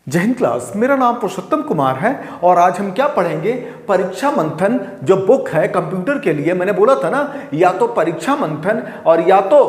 जय हिंद क्लास। मेरा नाम पुरुषोत्तम कुमार है और आज हम क्या पढ़ेंगे, परीक्षा मंथन जो बुक है कंप्यूटर के लिए। मैंने बोला था ना, या तो परीक्षा मंथन और या तो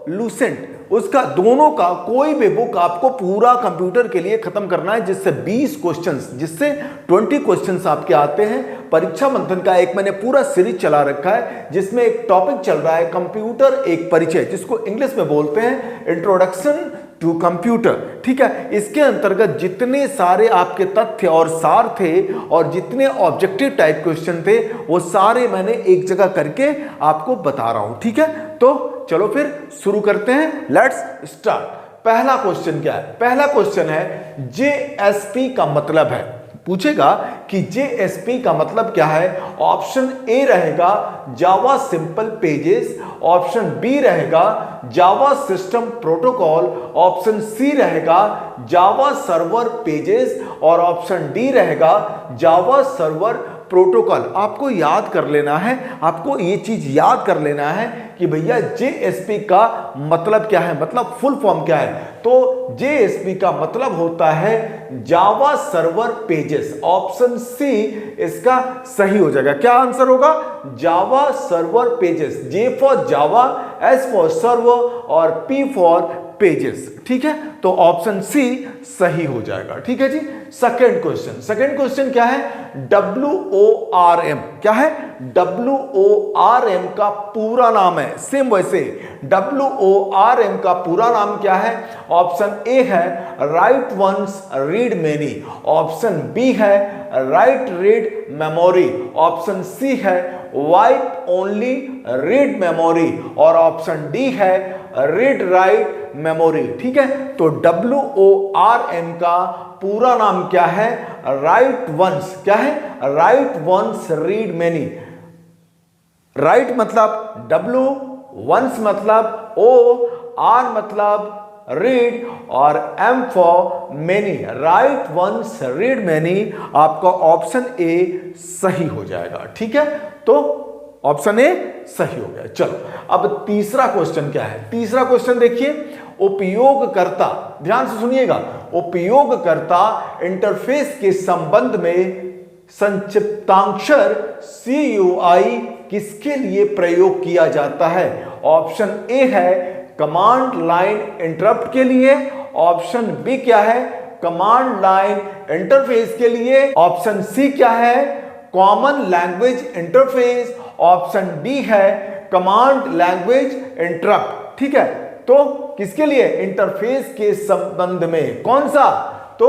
लूसेंट, उसका दोनों का कोई भी बुक आपको पूरा कंप्यूटर के लिए खत्म करना है, जिससे 20 क्वेश्चंस, जिससे 20 क्वेश्चंस आपके आते हैं। परीक्षा मंथन का एक मैंने पूरा सीरीज चला रखा है जिसमें एक टॉपिक चल रहा है कंप्यूटर एक परिचय, जिसको इंग्लिश में बोलते हैं इंट्रोडक्शन टू कंप्यूटर। ठीक है, इसके अंतर्गत जितने सारे आपके तथ्य और सार थे और जितने ऑब्जेक्टिव टाइप क्वेश्चन थे वो सारे मैंने एक जगह करके आपको बता रहा हूं। ठीक है, तो चलो फिर शुरू करते हैं। Let's start. पहला क्वेश्चन क्या है? पहला क्वेश्चन है जेएसपी का मतलब है। पूछेगा कि जेएसपी का मतलब क्या है। ऑप्शन ए रहेगा जावा सिंपल पेजेस, ऑप्शन बी रहेगा जावा सिस्टम प्रोटोकॉल, ऑप्शन सी रहेगा जावा सर्वर पेजेस और ऑप्शन डी रहेगा जावा सर्वर प्रोटोकॉल। आपको याद कर लेना है, आपको ये चीज याद कर लेना है कि भैया जेएसपी का मतलब क्या है, मतलब फुल फॉर्म क्या है। तो जेएसपी का मतलब होता है Java server pages. Option C इसका सही हो जाएगा। क्या आंसर होगा? Java server pages. J for Java, S for server और पी फॉर पेजेस। ठीक है, तो ऑप्शन सी सही हो जाएगा। ठीक है जी। सेकंड क्वेश्चन, सेकंड क्वेश्चन क्या है? WORM क्या है? WORM का पूरा नाम है, सेम वैसे WORM का पूरा नाम क्या है? ऑप्शन ए है write once read many, option B है write read memory, option C है वाइट ओनली रीड मेमोरी और ऑप्शन डी है रीड राइट मेमोरी। ठीक है, तो WORM का पूरा नाम क्या है? Write once. क्या है? Write once read many. Write मतलब W, वंस मतलब O, R मतलब रीड और M for many. Write once read many. आपका ऑप्शन ए सही हो जाएगा। ठीक है, तो ऑप्शन ए सही हो गया। चलो अब तीसरा क्वेश्चन क्या है? तीसरा क्वेश्चन देखिए, उपयोगकर्ता, ध्यान से सुनिएगा, उपयोगकर्ता इंटरफेस के संबंध में संक्षिप्ताक्षर CUI किसके लिए प्रयोग किया जाता है? ऑप्शन ए है कमांड लाइन इंटरप्ट के लिए, ऑप्शन बी क्या है? कमांड लाइन इंटरफेस के लिए, ऑप्शन सी क्या है? Common language interface, option D है कमांड लैंग्वेज इंटरप्ट। ठीक है, तो किसके लिए? इंटरफेस के संबंध में। कौन सा? तो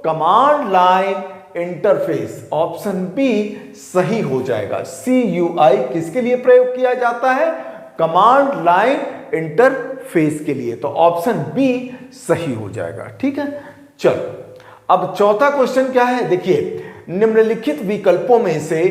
command line interface. Option B सही हो जाएगा। CUI किसके लिए प्रयोग किया जाता है? कमांड लाइन इंटरफेस के लिए, तो ऑप्शन बी सही हो जाएगा। ठीक है, चलो अब चौथा क्वेश्चन क्या है? देखिए, निम्नलिखित विकल्पों में से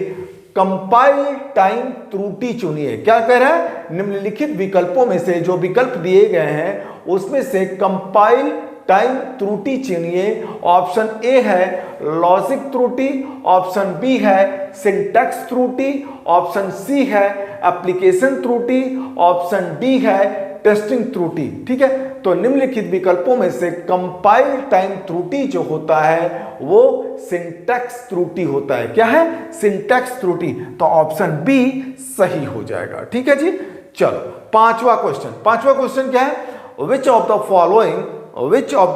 कंपाइल टाइम त्रुटि चुनिए। क्या कह रहा है? निम्नलिखित विकल्पों में से जो विकल्प दिए गए हैं उसमें से कंपाइल टाइम त्रुटि चुनिए। ऑप्शन ए है लॉजिक त्रुटि, ऑप्शन बी है सिंटैक्स त्रुटि, ऑप्शन सी है एप्लीकेशन त्रुटि, ऑप्शन डी है टेस्टिंग त्रुटि। ठीक है, तो निम्नलिखित विकल्पों में से कंपाइल टाइम त्रुटि जो होता है वो सिंटैक्स त्रुटि होता है। क्या है? सिंटैक्स त्रुटि, तो ऑप्शन बी सही हो जाएगा। ठीक है जी। चलो पांचवा क्वेश्चन, पांचवा क्वेश्चन क्या है? Which of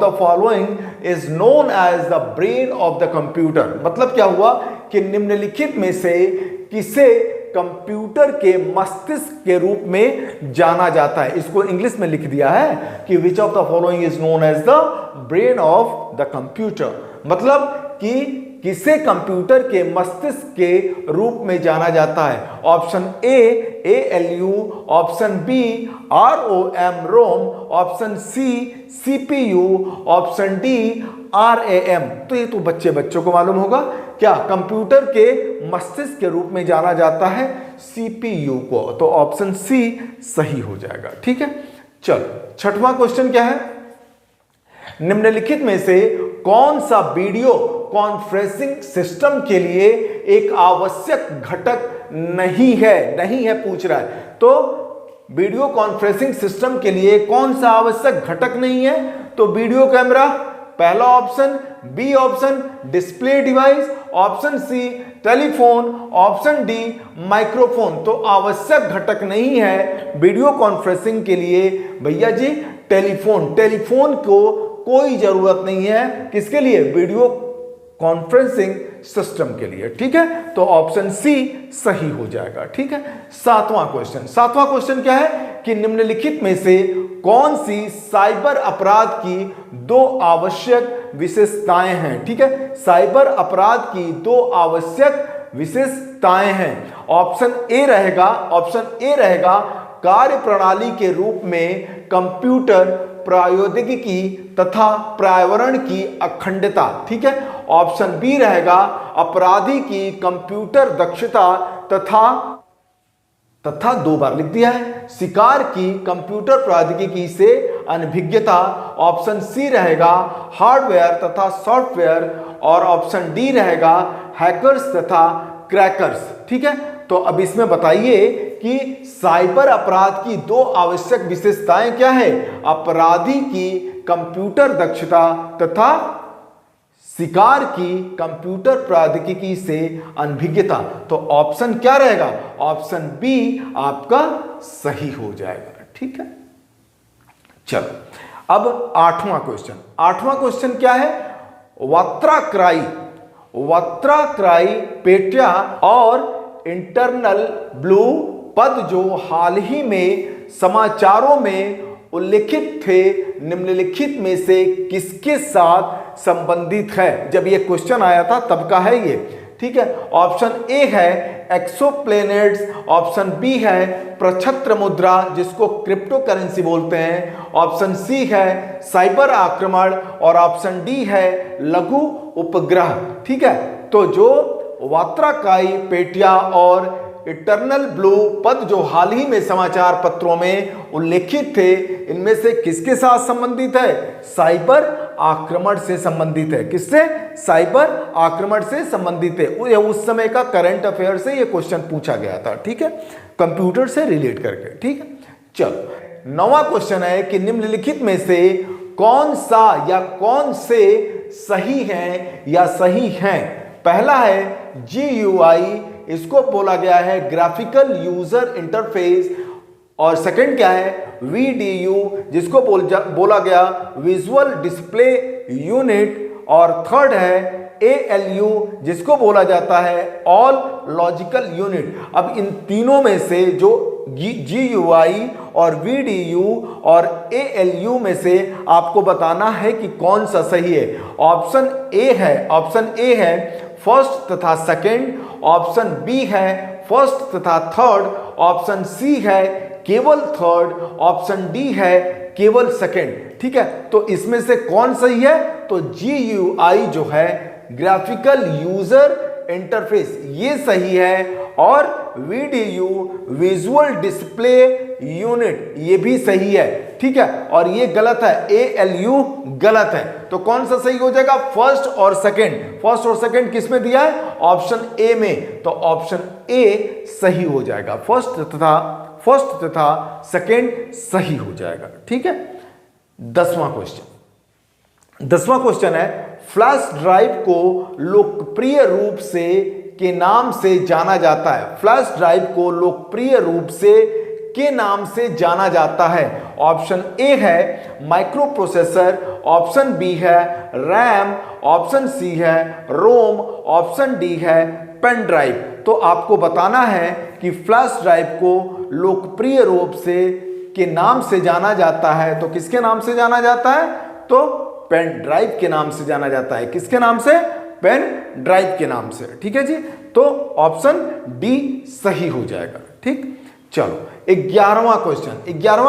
the following is known as the brain of the computer. मतलब क्या हुआ कि निम्नलिखित में से किसे कंप्यूटर के मस्तिष्क के रूप में जाना जाता है? इसको इंग्लिश में लिख दिया है कि which of the following is known as the brain of the computer. मतलब कि किसे कंप्यूटर के मस्तिष्क के रूप में जाना जाता है? Option A ALU, option B ROM ROM, option C CPU, option D RAM। तो ये तो बच्चों को मालूम होगा। क्या कंप्यूटर के मस्तिष्क के रूप में जाना जाता है? CPU को, तो ऑप्शन सी सही हो जाएगा। ठीक है, चलो छठवां क्वेश्चन क्या है? निम्नलिखित में से कौन सा वीडियो कॉन्फ्रेंसिंग सिस्टम के लिए एक आवश्यक घटक नहीं है पूछ रहा है। तो वीडियो कॉन्फ्रेंसिंग सिस्टम के लिए कौन सा आवश्यक घटक नहीं है? तो वीडियो कैमरा, पहला option, B option display device, option C telephone, option D microphone. तो आवश्यक घटक नहीं है वीडियो कॉन्फ्रेंसिंग के लिए भैया जी टेलीफोन। टेलीफोन को कोई जरूरत नहीं है किसके लिए, वीडियो कॉन्फ्रेंसिंग सिस्टम के लिए। ठीक है, तो ऑप्शन सी सही हो जाएगा। ठीक है, सातवां क्वेश्चन क्या है कि निम्नलिखित में से कौन सी साइबर अपराध की दो आवश्यक विशेषताएं हैं। ठीक है, साइबर अपराध की दो आवश्यक विशेषताएं हैं। ऑप्शन ए रहेगा कार्य प्रणाली के रूप में कंप्यूटर प्रौद्योगिकी तथा पर्यावरण की अखंडता। ठीक है, ऑप्शन बी रहेगा अपराधी की कंप्यूटर दक्षता तथा दो बार लिख दिया है, शिकार की कंप्यूटर प्रौद्योगिकी से अनभिज्ञता। ऑप्शन सी रहेगा हार्डवेयर तथा सॉफ्टवेयर और ऑप्शन डी रहेगा हैकर्स तथा क्रैकर्स। ठीक है, तो अब इसमें बताइए कि साइबर अपराध की दो आवश्यक विशेषताएं क्या है, अपराधी की कंप्यूटर दक्षता तथा शिकार की कंप्यूटर प्रौद्योगिकी से अनभिज्ञता। तो ऑप्शन क्या रहेगा, ऑप्शन बी आपका सही हो जाएगा। ठीक है, चलो अब आठवां क्वेश्चन क्या है, वक्त्राक्राई पेटिया और इंटरनल ब्लू पद जो हाल ही में समाचारों में उल्लेखित थे निम्नलिखित में से किसके साथ संबंधित है। जब ये क्वेश्चन आया था तब का है ये। ठीक है, ऑप्शन ए है एक्सोप्लैनेट्स, ऑप्शन बी है प्रछत्र मुद्रा जिसको क्रिप्टो करेंसी बोलते हैं, ऑप्शन सी है साइबर आक्रमण और ऑप्शन डी है लघु उपग्रह। ठीक है, तो जो वात्राकाई पेटिया और इटर्नल ब्लू पद जो हाल ही में समाचार पत्रों में उल्लेखित थे इनमें से किसके साथ संबंधित है, साइबर आक्रमण से संबंधित है। किससे, साइबर आक्रमण से संबंधित है। उस समय का करंट अफेयर से ये क्वेश्चन पूछा गया था। ठीक है, कंप्यूटर से रिलेट करके। ठीक है, चलो नौवां क्वेश्चन है कि निम्नलिखित में से कौन सा या कौन से सही हैं या सही हैं। पहला है GUI, इसको बोला गया है ग्राफिकल यूजर इंटरफेस, और सेकंड क्या है VDU जिसको बोला गया विजुअल डिस्प्ले यूनिट, और थर्ड है ALU जिसको बोला जाता है ऑल लॉजिकल यूनिट। अब इन तीनों में से जो GUI और VDU और ALU में से आपको बताना है कि कौन सा सही है। ऑप्शन ए है फर्स्ट तथा सेकंड, ऑप्शन बी है फर्स्ट तथा थर्ड, ऑप्शन सी है केवल थर्ड, ऑप्शन डी है केवल सेकंड। ठीक है, तो इसमें से कौन सही है, तो GUI जो है ग्राफिकल यूजर इंटरफेस ये सही है, और VDU विजुअल डिस्प्ले यूनिट ये भी सही है। ठीक है, और ये गलत है, ALU गलत है। तो कौन सा सही हो जाएगा, फर्स्ट और सेकंड किस में दिया है, ऑप्शन ए में, तो ऑप्शन ए सही हो जाएगा। फर्स्ट तथा सेकंड सही हो जाएगा। ठीक है, 10वां क्वेश्चन है फ्लैश ड्राइव को लोकप्रिय रूप से के नाम से जाना जाता है। फ्लैश ड्राइव को लोकप्रिय रूप से के नाम से जाना जाता है। ऑप्शन ए है माइक्रो प्रोसेसर, ऑप्शन बी है रैम, ऑप्शन सी है रोम, ऑप्शन डी है पेन ड्राइव। तो आपको बताना है कि फ्लैश ड्राइव को लोकप्रिय रूप से के नाम से जाना जाता है, तो किसके नाम से जाना जाता है, तो पेन ड्राइव के नाम से जाना जाता है। किसके नाम से, पेन ड्राइव के नाम से। ठीक है जी, तो ऑप्शन डी सही हो जाएगा। ठीक, चलो 11वां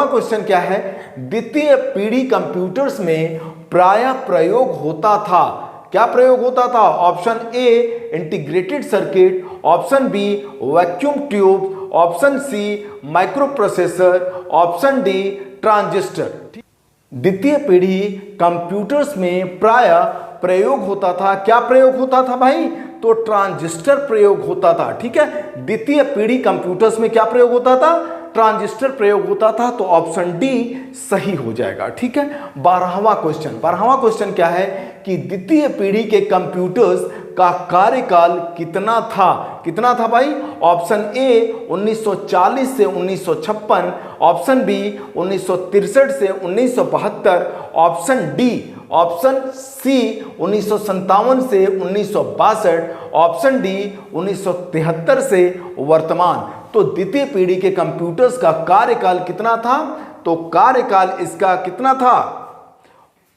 क्वेश्चन क्या है, द्वितीय पीढ़ी कंप्यूटर्स में प्रायः प्रयोग होता था। क्या प्रयोग होता था, option A integrated circuit, option B vacuum tube, option C micro processor, option D transistor. द्वितीय पीढ़ी कंप्यूटर्स में प्रायः प्रयोग होता था। क्या प्रयोग होता था भाई, तो ट्रांजिस्टर प्रयोग होता था। ठीक है, द्वितीय पीढ़ी कंप्यूटर्स में क्या प्रयोग होता था, ट्रांजिस्टर प्रयोग होता था, तो ऑप्शन डी सही हो जाएगा। ठीक है, 12वां क्वेश्चन क्या है कि द्वितीय पीढ़ी के कंप्यूटर्स का कार्यकाल कितना था भाई? ऑप्शन ए 1940 से 1956, ऑप्शन बी 1963 से 1972, ऑप्शन सी 1957 से 1962, ऑप्शन डी 1973 से वर्तमान। तो द्वितीय पीढ़ी के कंप्यूटर्स का कार्यकाल कितना था? तो कार्यकाल इसका कितना था?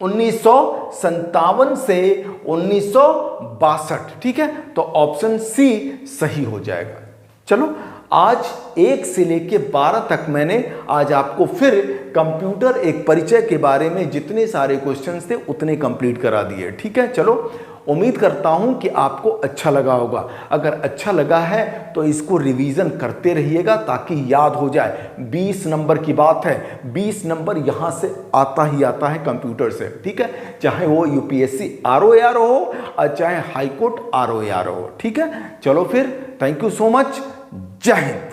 1957 से 1962। ठीक है, तो ऑप्शन सी सही हो जाएगा। चलो, आज 1 से लेके 12 तक मैंने आज आपको फिर कंप्यूटर एक परिचय के बारे में जितने सारे क्वेश्चंस थे उतने कंप्लीट करा दिए। ठीक है, चलो, उम्मीद करता हूं कि आपको अच्छा लगा होगा। अगर अच्छा लगा है तो इसको रिवीजन करते रहिएगा ताकि याद हो जाए। 20 नंबर की बात है, 20 नंबर यहां से आता ही आता है कंप्यूटर से। ठीक है, चाहे वो यूपीएससी ROAR हो और चाहे हाईकोर्ट ROAR हो। ठीक है, चलो फिर, थैंक यू सो मच, जय हिंद।